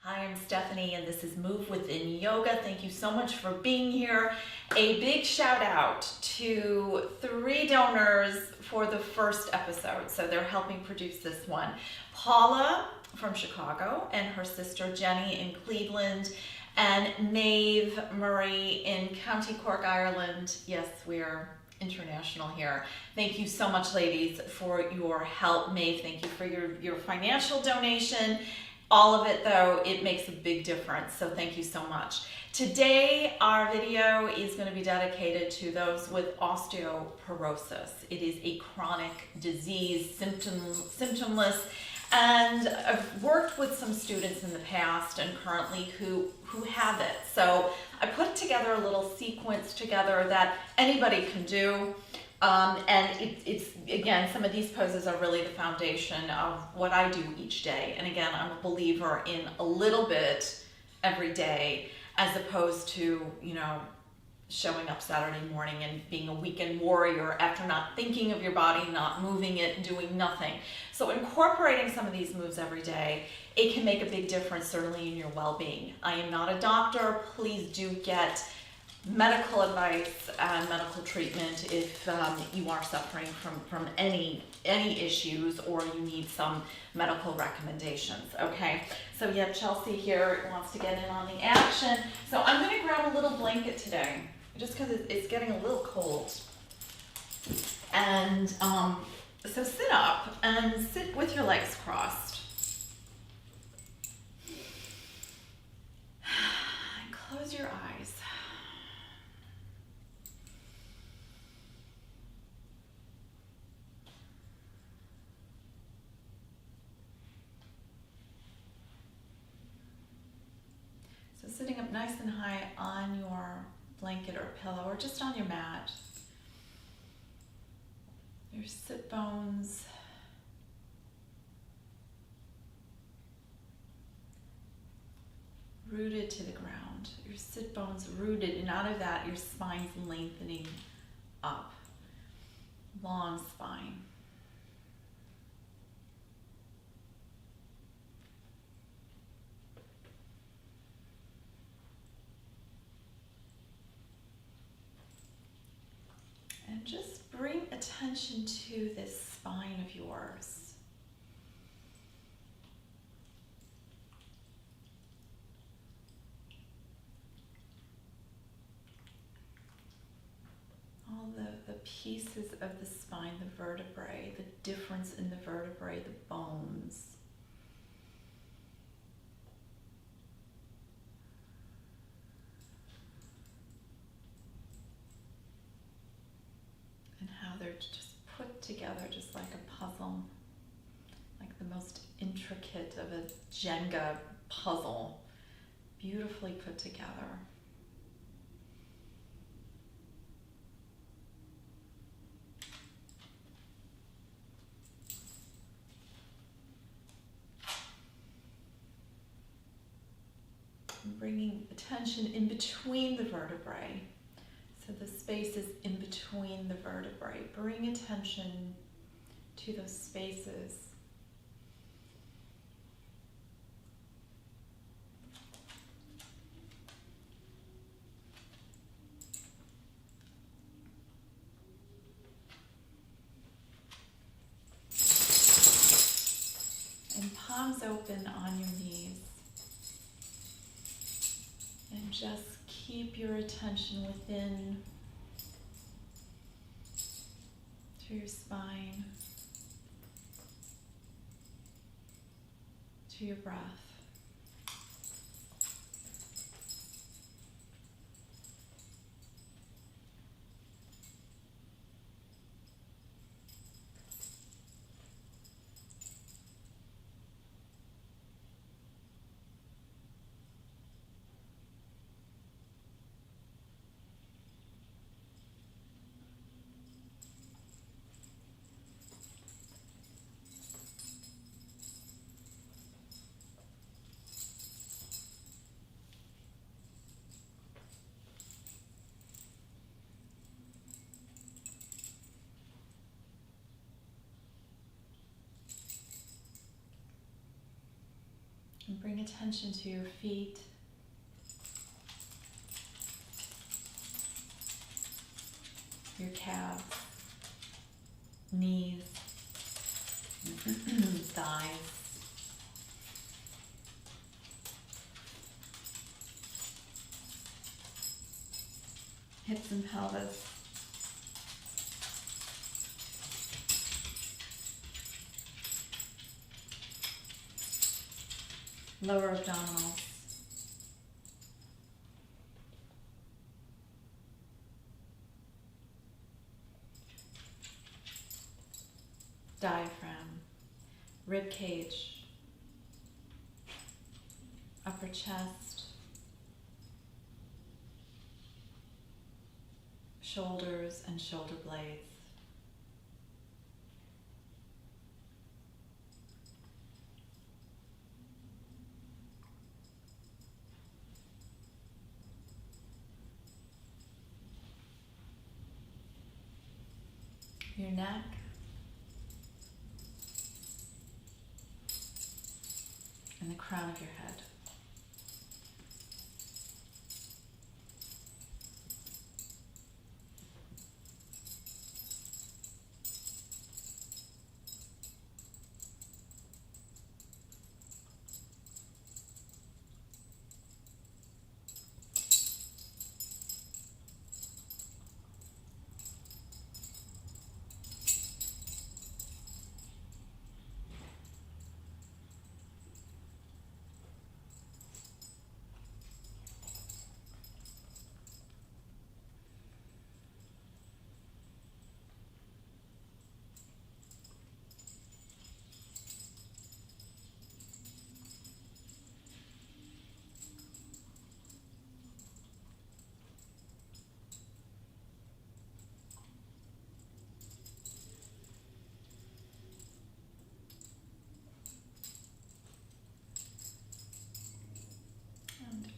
Hi, I'm Stephanie and this is Move Within Yoga. Thank you so much for being here. A big shout out to 3 donors for the first episode. So they're helping produce this one. Paula from Chicago and her sister Genny in Cleveland, and Maeve Murray in County Cork, Ireland. Yes, we're international here. Thank you so much, ladies, for your help. Maeve, thank you for your financial donation. All of it, though, it makes a big difference, so thank you so much. Today, our video is going to be dedicated to those with osteoporosis. It is a chronic disease, symptom-less, and I've worked with some students in the past and currently who have it. So I put together a little sequence together that anybody can do. And it's again, some of these poses are really the foundation of what I do each day. And again, I'm a believer in a little bit every day, as opposed to, showing up Saturday morning and being a weekend warrior after not thinking of your body, not moving it, doing nothing. So incorporating some of these moves every day, it can make a big difference, certainly in your well-being. I am not a doctor. Please do get medical advice and medical treatment if you are suffering from any issues or you need some medical recommendations. Okay, so you have Chelsea here wants to get in on the action. So I'm going to grab a little blanket today just because it's getting a little cold. And so sit up and sit with your legs crossed. And close your eyes. Sitting up nice and high on your blanket or pillow or just on your mat. Your sit bones rooted to the ground. Your sit bones rooted, and out of that your spine's lengthening up. Long spine. And just bring attention to this spine of yours. All the pieces of the spine, the vertebrae, the difference in the vertebrae, the bones. They're just put together just like a puzzle, like the most intricate of a Jenga puzzle, beautifully put together. And bringing attention in between the vertebrae. So the space is in between the vertebrae. Bring attention to those spaces. And palms open on your knees. And just keep your attention within to your spine, to your breath. And bring attention to your feet. Your calves, knees, thighs. Hips and pelvis. Lower abdominals. Diaphragm, rib cage, upper chest, shoulders and shoulder blades. Your neck, and the crown of your head.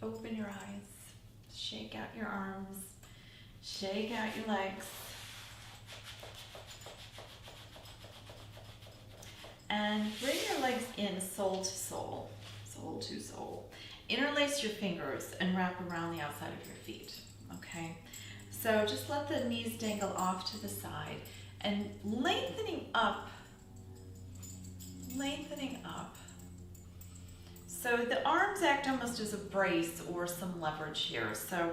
Open your eyes, shake out your arms, shake out your legs, and bring your legs in soul to soul, soul to soul. Interlace your fingers and wrap around the outside of your feet, okay? So just let the knees dangle off to the side and lengthening up. So the arms act almost as a brace or some leverage here. So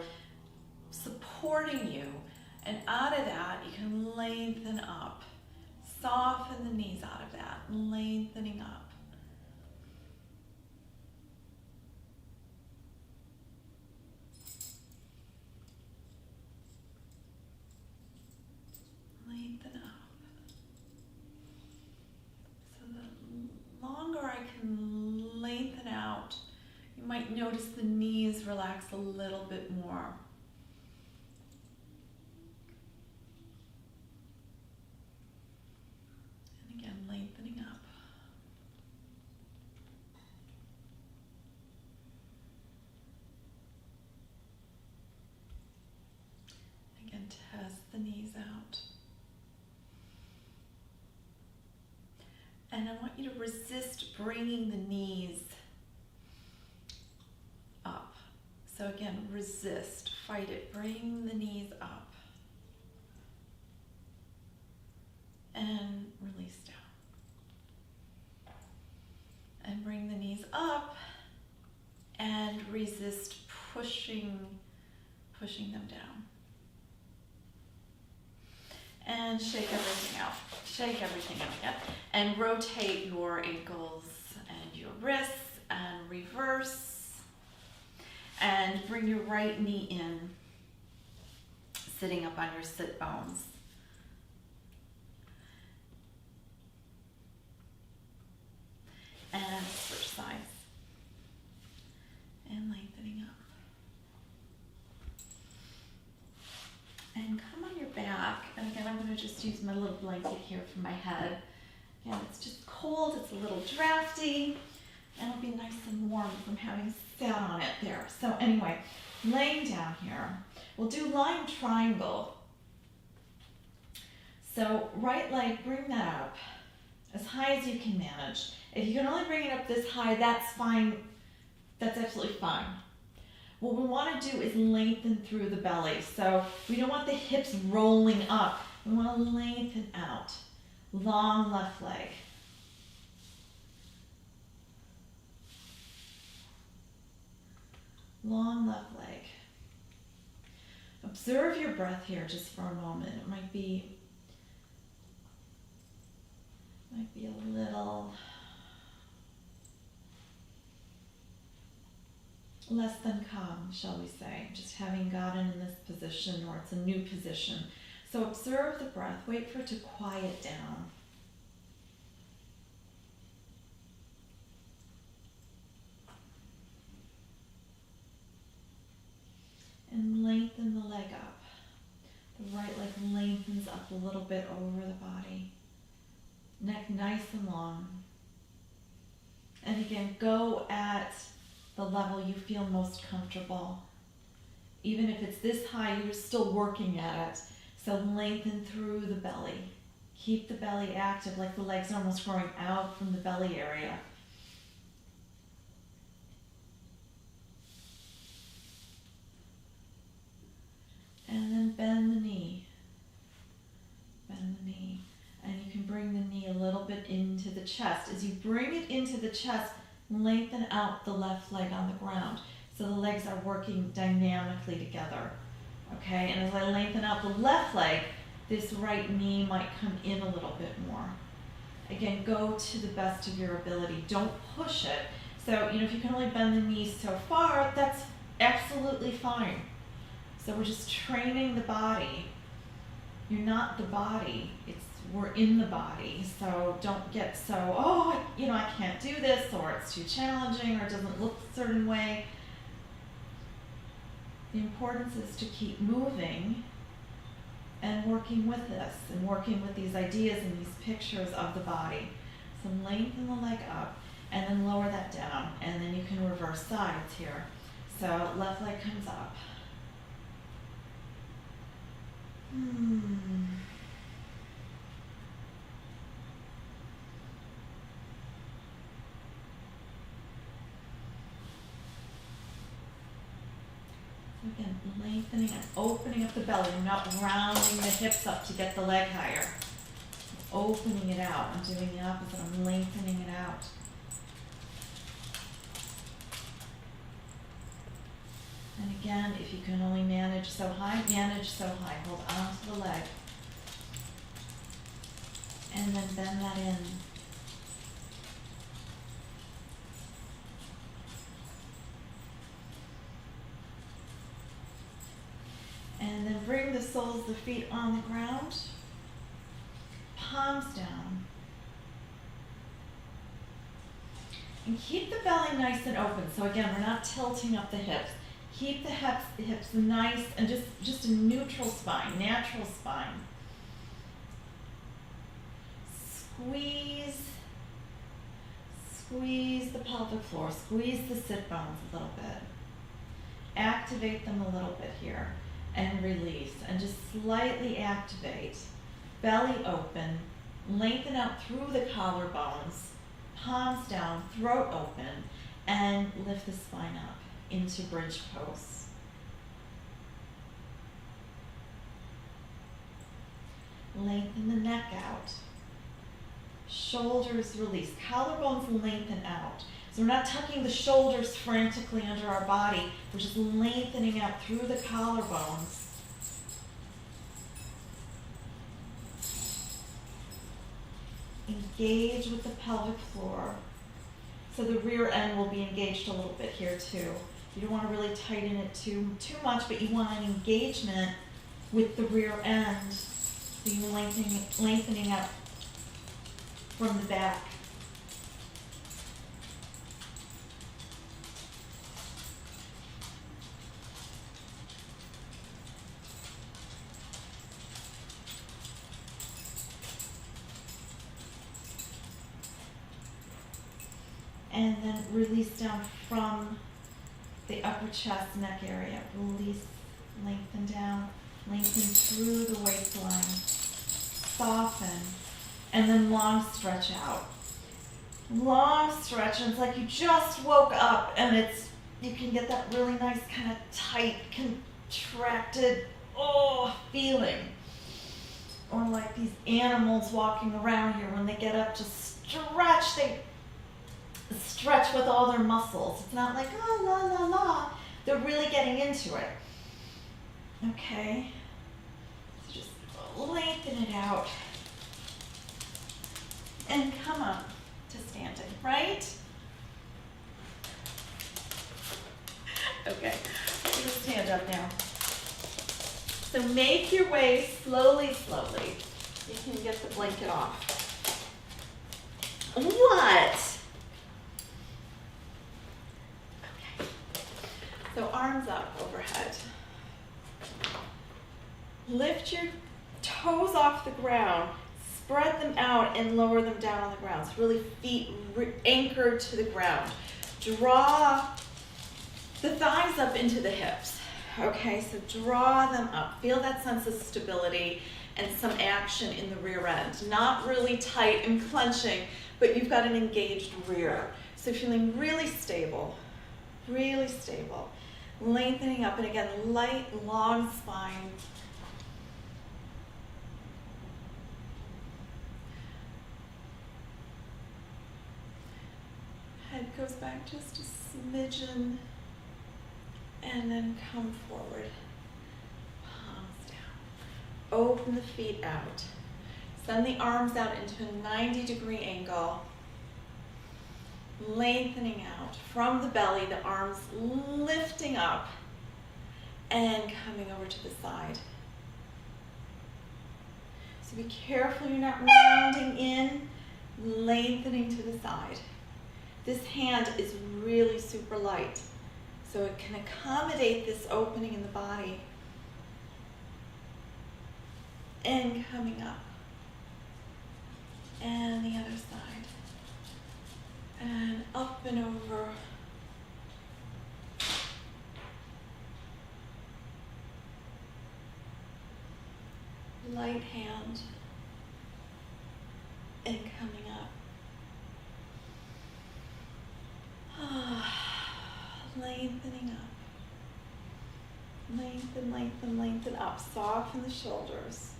supporting you, and out of that you can lengthen up. Soften the knees out of that, lengthening up. Lengthen up. So the longer I can lengthen out, you might notice the knees relax a little bit more. And again, lengthening up. Again, test the knees out. And I want you to resist bringing the knees up. So again, resist, fight it, bring the knees up. And release down. And bring the knees up and resist pushing them down. And shake everything out. Shake everything out again. And rotate your ankles and your wrists and reverse. And bring your right knee in, sitting up on your sit bones. And switch sides. And lengthening up. And come on your back. And again, I'm going to just use my little blanket here for my head. Again, it's just cold, it's a little drafty, and it'll be nice and warm from having sat on it there. So anyway, laying down here, we'll do lying triangle. So right leg, bring that up as high as you can manage. If you can only bring it up this high, that's fine. That's absolutely fine. What we want to do is lengthen through the belly. So we don't want the hips rolling up. We want to lengthen out. Long left leg. Long left leg. Observe your breath here just for a moment. It might be a little less than calm, shall we say, just having gotten in this position, or it's a new position. So observe the breath, wait for it to quiet down. And lengthen the leg up. The right leg lengthens up a little bit over the body. Neck nice and long. And again, go at the level you feel most comfortable. Even if it's this high, you're still working at it. So lengthen through the belly. Keep the belly active, like the legs are almost growing out from the belly area. And then bend the knee. Bend the knee. And you can bring the knee a little bit into the chest. As you bring it into the chest, lengthen out the left leg on the ground. So the legs are working dynamically together. Okay, and as I lengthen out the left leg, this right knee might come in a little bit more. Again, go to the best of your ability. Don't push it. So, if you can only bend the knees so far, that's absolutely fine. So we're just training the body. You're not the body. We're in the body. So don't get so, I can't do this, or it's too challenging, or it doesn't look a certain way. The importance is to keep moving and working with this and working with these ideas and these pictures of the body. So lengthen the leg up and then lower that down, and then you can reverse sides here. So left leg comes up. Again, lengthening and opening up the belly. I'm not rounding the hips up to get the leg higher. I'm opening it out. I'm doing the opposite. I'm lengthening it out. And again, if you can only manage so high, manage so high. Hold on to the leg. And then bend that in. And then bring the soles of the feet on the ground, palms down. And keep the belly nice and open. So again, we're not tilting up the hips. Keep the hips nice and just a neutral spine, natural spine. Squeeze the pelvic floor, squeeze the sit bones a little bit. Activate them a little bit here. And release, and just slightly activate. Belly open, lengthen out through the collarbones, palms down, throat open, and lift the spine up into bridge pose. Lengthen the neck out. Shoulders release, collarbones lengthen out. So we're not tucking the shoulders frantically under our body. We're just lengthening out through the collarbones. Engage with the pelvic floor. So the rear end will be engaged a little bit here too. You don't want to really tighten it too much, but you want an engagement with the rear end. So you're lengthening out from the back. And then release down from the upper chest, neck area. Release, lengthen down, lengthen through the waistline. Soften And then long stretch out. Long stretch, and it's like you just woke up, and you can get that really nice kind of tight, contracted, feeling. Or like these animals walking around here, when they get up to stretch, they stretch with all their muscles. It's not like, oh, la, la, la. They're really getting into it. Okay. So just lengthen it out. And come up to standing, right? Okay, we're gonna stand up now. So make your way slowly, slowly. You can get the blanket off. What? Okay. So arms up overhead. Lift your toes off the ground. Spread them out and lower them down on the ground. So really feet anchored to the ground. Draw the thighs up into the hips. Okay, so draw them up. Feel that sense of stability and some action in the rear end. Not really tight and clenching, but you've got an engaged rear. So feeling really stable, really stable. Lengthening up, and again, light, long spine. Head goes back just a smidgen, and then come forward. Palms down. Open the feet out. Send the arms out into a 90-degree angle. Lengthening out from the belly, the arms lifting up and coming over to the side. So be careful you're not rounding in, lengthening to the side. This hand is really super light, so it can accommodate this opening in the body. And coming up. And the other side. And up and over. Light hand. And coming up. Lengthening up. Lengthen, lengthen, lengthen up. Soften the shoulders.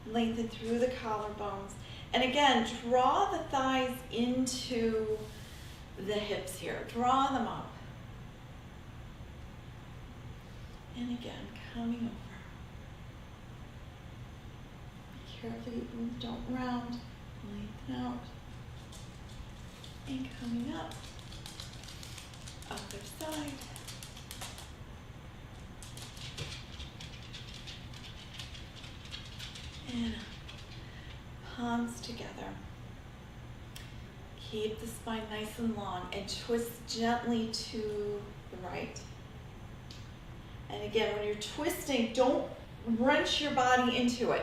Lengthen through the collarbones. And again, draw the thighs into the hips here. Draw them up. And again, coming over. Be careful you don't round. Lengthen out. And coming up. Other side. And palms together. Keep the spine nice and long and twist gently to the right. And again, when you're twisting, don't wrench your body into it.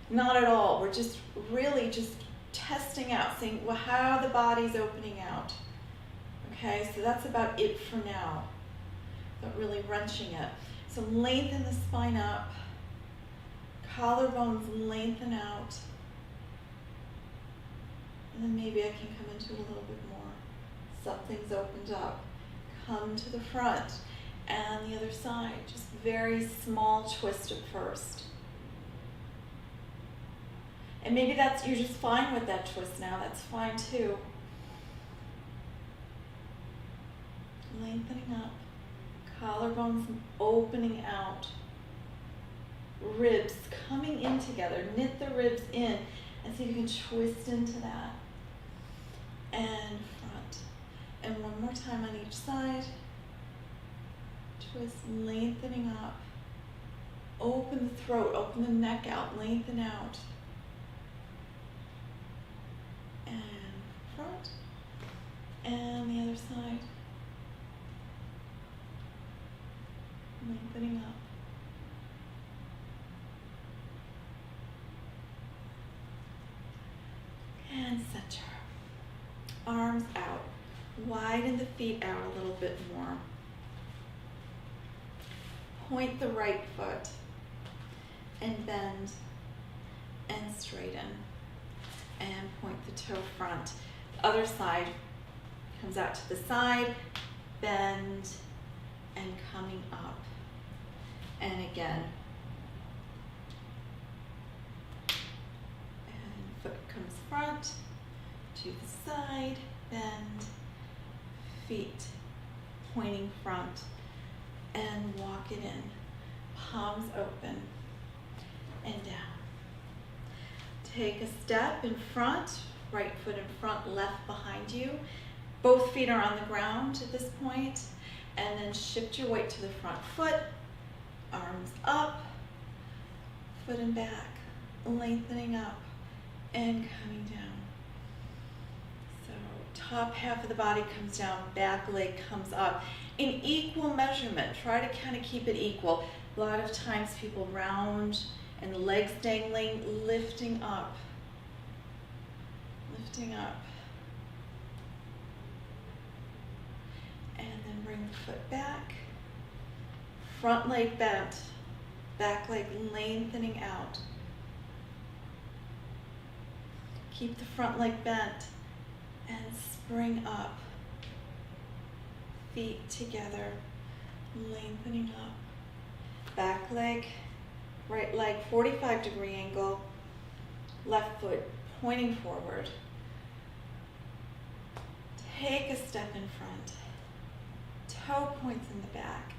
Not at all. We're just really just testing out, seeing how the body's opening out. Okay, so that's about it for now. Not really wrenching it. So lengthen the spine up. Collarbones lengthen out. And then maybe I can come into it a little bit more. Something's opened up. Come to the front. And the other side. Just very small twist at first. And maybe you're just fine with that twist now. That's fine too. Lengthening up, collarbones opening out, ribs coming in together. Knit the ribs in and see if you can twist into that. And front. And one more time on each side. Twist, lengthening up. Open the throat, open the neck out, lengthen out. And front. And the other side. Lengthening up. And center. Arms out. Widen the feet out a little bit more. Point the right foot and bend and straighten. and point the toe front. Other side comes out to the side, bend, and coming up. And again. And foot comes front, to the side, bend, feet pointing front, and walk it in. Palms open and down. Take a step in front, right foot in front, left behind you. Both feet are on the ground at this point, and then shift your weight to the front foot, arms up, foot and back, lengthening up and coming down. So top half of the body comes down, back leg comes up. In equal measurement, try to kind of keep it equal. A lot of times people round and the legs dangling, lifting up, lifting up. And then bring the foot back, front leg bent, back leg lengthening out. Keep the front leg bent and spring up. Feet together, lengthening up. Back leg, right leg 45-degree angle, left foot pointing forward. Take a step in front, toe points in the back,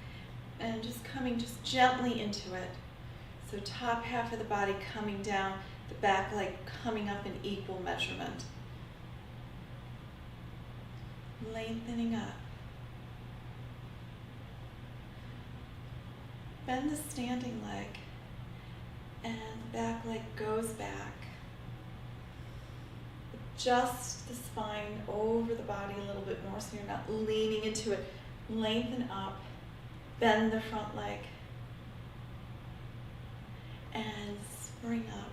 and just coming just gently into it. So top half of the body coming down, the back leg coming up in equal measurement. Lengthening up. Bend the standing leg, and the back leg goes back. Adjust the spine over the body a little bit more so you're not leaning into it. Lengthen up, bend the front leg, and spring up.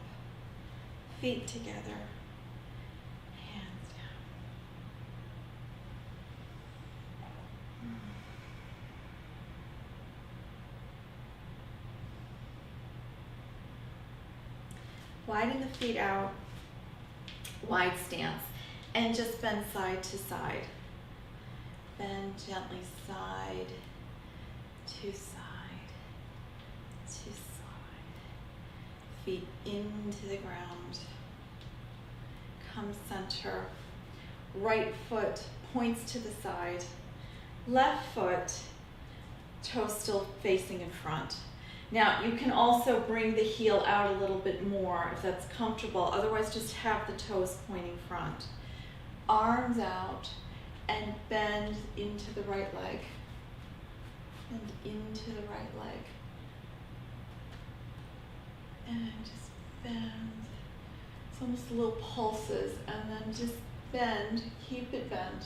Feet together, hands down. Widen the feet out, wide stance, and just bend side to side. Bend gently side to side to side. Feet into the ground. Come center. Right foot points to the side. Left foot, toe still facing in front. Now, you can also bring the heel out a little bit more if that's comfortable. Otherwise, just have the toes pointing front. Arms out and bend into the right leg. And into the right leg. And just bend. It's almost little pulses. And then just bend. Keep it bent.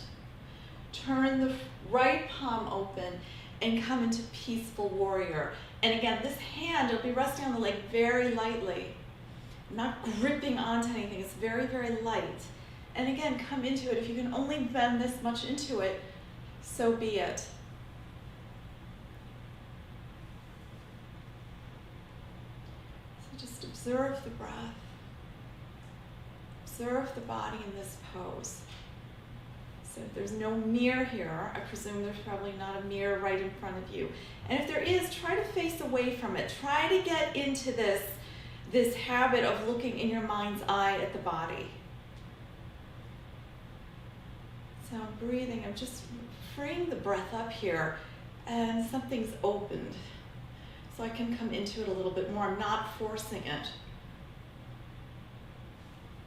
Turn the right palm open and come into peaceful warrior. And again, this hand, it'll be resting on the leg very lightly. Not gripping onto anything, it's very, very light. And again, come into it. If you can only bend this much into it, so be it. So just observe the breath. Observe the body in this pose. So if there's no mirror here, I presume there's probably not a mirror right in front of you. And if there is, try to face away from it. Try to get into this habit of looking in your mind's eye at the body. So I'm breathing, I'm just freeing the breath up here, and something's opened. So I can come into it a little bit more. I'm not forcing it.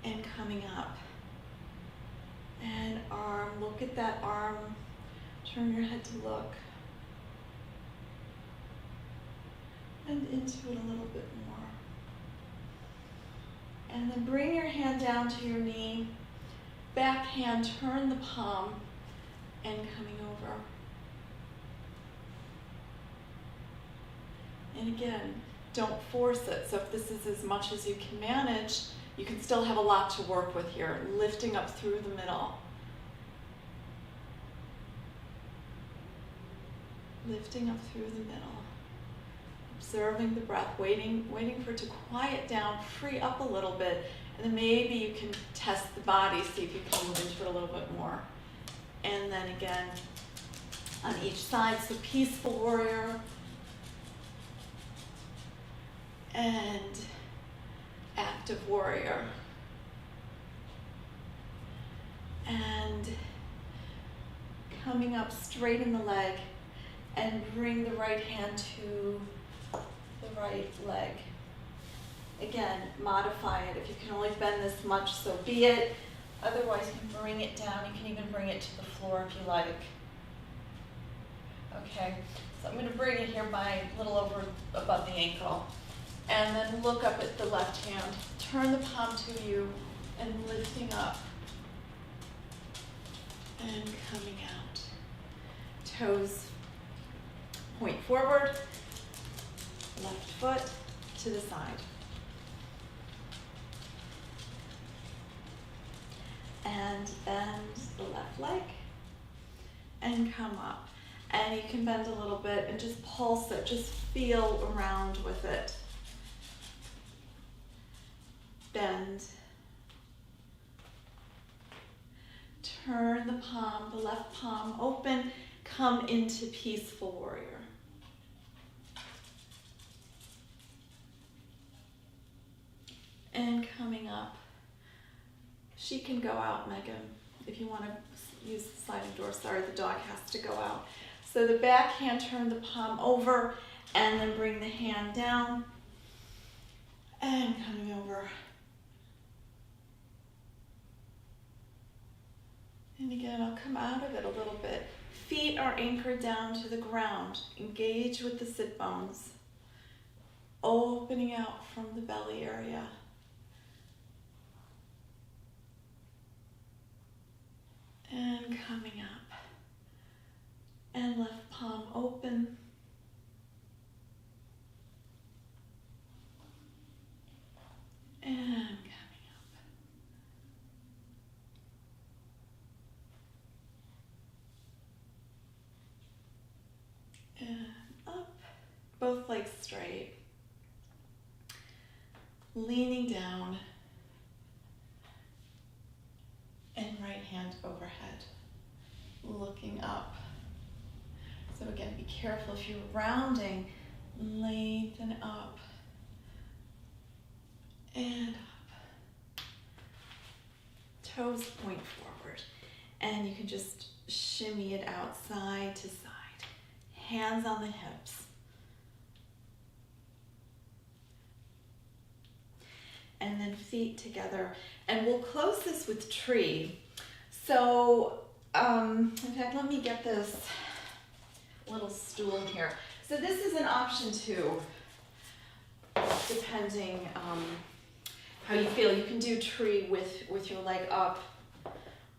And coming up. And arm, look at that arm. Turn your head to look. And into it a little bit more. And then bring your hand down to your knee. Back hand, turn the palm, and coming over. And again, don't force it. So if this is as much as you can manage, you can still have a lot to work with here, lifting up through the middle. Lifting up through the middle. Observing the breath, waiting for it to quiet down, free up a little bit, And then maybe you can test the body, see if you can move into it a little bit more. And then again, on each side, so peaceful warrior and active warrior. And coming up, straighten the leg and bring the right hand to the right leg. Again, modify it. If you can only bend this much, so be it. Otherwise, you can bring it down. You can even bring it to the floor if you like. Okay, so I'm going to bring it here by a little over above the ankle. And then look up at the left hand. Turn the palm to you and lifting up. And coming out. Toes point forward. Left foot to the side. And bend the left leg. And come up. And you can bend a little bit and just pulse it. Just feel around with it. Bend. Turn the palm, the left palm open. Come into peaceful warrior. And coming up. She can go out, Megan, if you want to use the sliding door. Sorry, the dog has to go out. So the back hand, turn the palm over, and then bring the hand down. And coming over. And again, I'll come out of it a little bit. Feet are anchored down to the ground. Engage with the sit bones. Opening out from the belly area. And coming up. And left palm open. And coming up. And up. Both legs straight. Leaning down. And right hand overhead. Looking up. So again, be careful if you're rounding, lengthen up and up. Toes point forward, and you can just shimmy it out side to side. Hands on the hips. And then feet together. And we'll close this with tree. So, in fact, let me get this little stool here. So this is an option too, depending how you feel. You can do tree with your leg up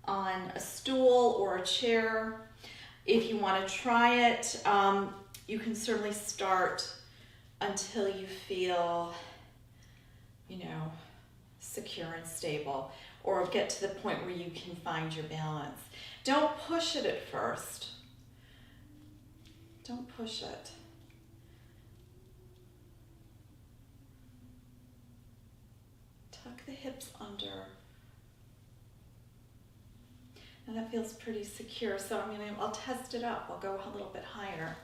on a stool or a chair. If you want to try it, you can certainly start until you feel, secure and stable, or get to the point where you can find your balance. Don't push it at first. Don't push it. Tuck the hips under. And that feels pretty secure, so I'll test it up. I'll go a little bit higher.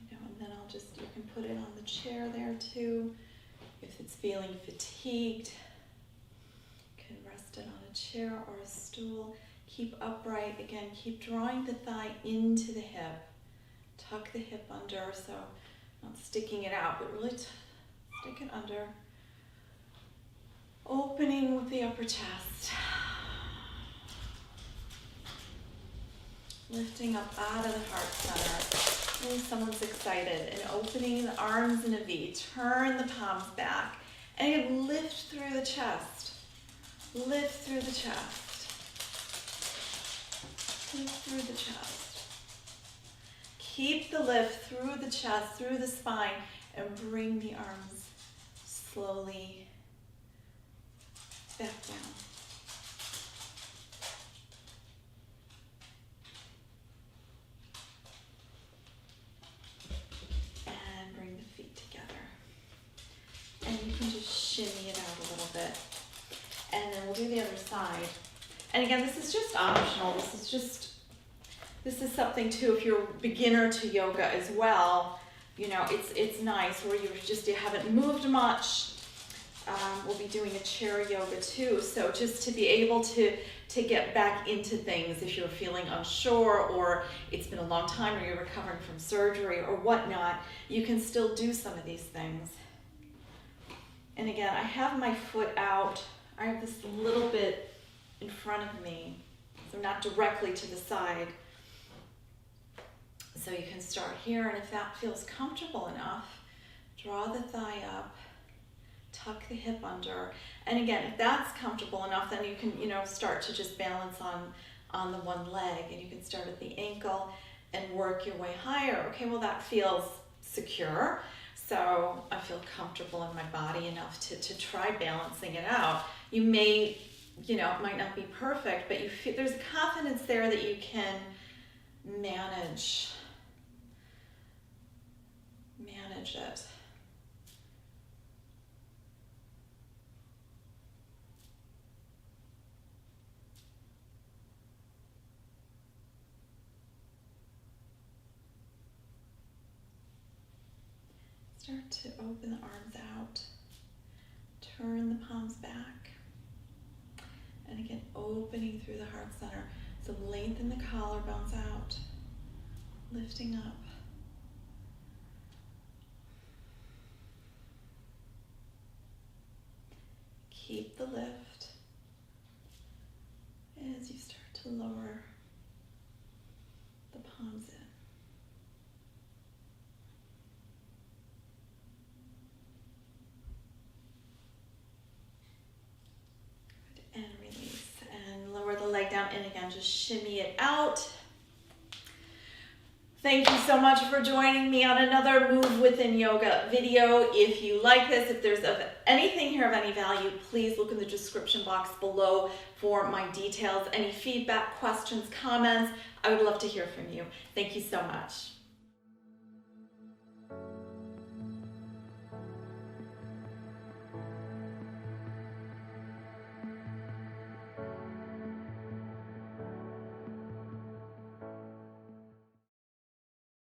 And then you can put it on the chair there too. If it's feeling fatigued, you can rest it on a chair or a stool. Keep upright. Again, keep drawing the thigh into the hip. Tuck the hip under, so not sticking it out, but really stick it under. Opening with the upper chest. Lifting up out of the heart center. When someone's excited, and opening the arms in a V. Turn the palms back and lift through the chest. Lift through the chest. Lift through the chest. Keep the lift through the chest, through the spine, and bring the arms slowly back down. side. And again, this is just optional. This is something too, if you're a beginner to yoga as well, you know, it's nice where you haven't moved much. We'll be doing a chair yoga too. So just to be able to get back into things if you're feeling unsure, or it's been a long time, or you're recovering from surgery or whatnot, you can still do some of these things. And again, I have my foot out. I have this little bit in front of me, so not directly to the side. So you can start here, and if that feels comfortable enough, draw the thigh up, tuck the hip under. And again, if that's comfortable enough, then you can, you know, start to just balance on the one leg, and you can start at the ankle and work your way higher. Okay, well that feels secure. So I feel comfortable in my body enough to try balancing it out. You may, you know, it might not be perfect, but you feel there's a confidence there that you can manage it. Start to open the arms out, turn the palms back, and again, opening through the heart center. So lengthen the collarbones out, lifting up. Keep the lift as you start to lower the palms in. And release, and lower the leg down, and again, just shimmy it out. Thank you so much for joining me on another Move Within Yoga video. If you like this, if there's anything here of any value, please look in the description box below for my details. Any feedback, questions, comments, I would love to hear from you. Thank you so much.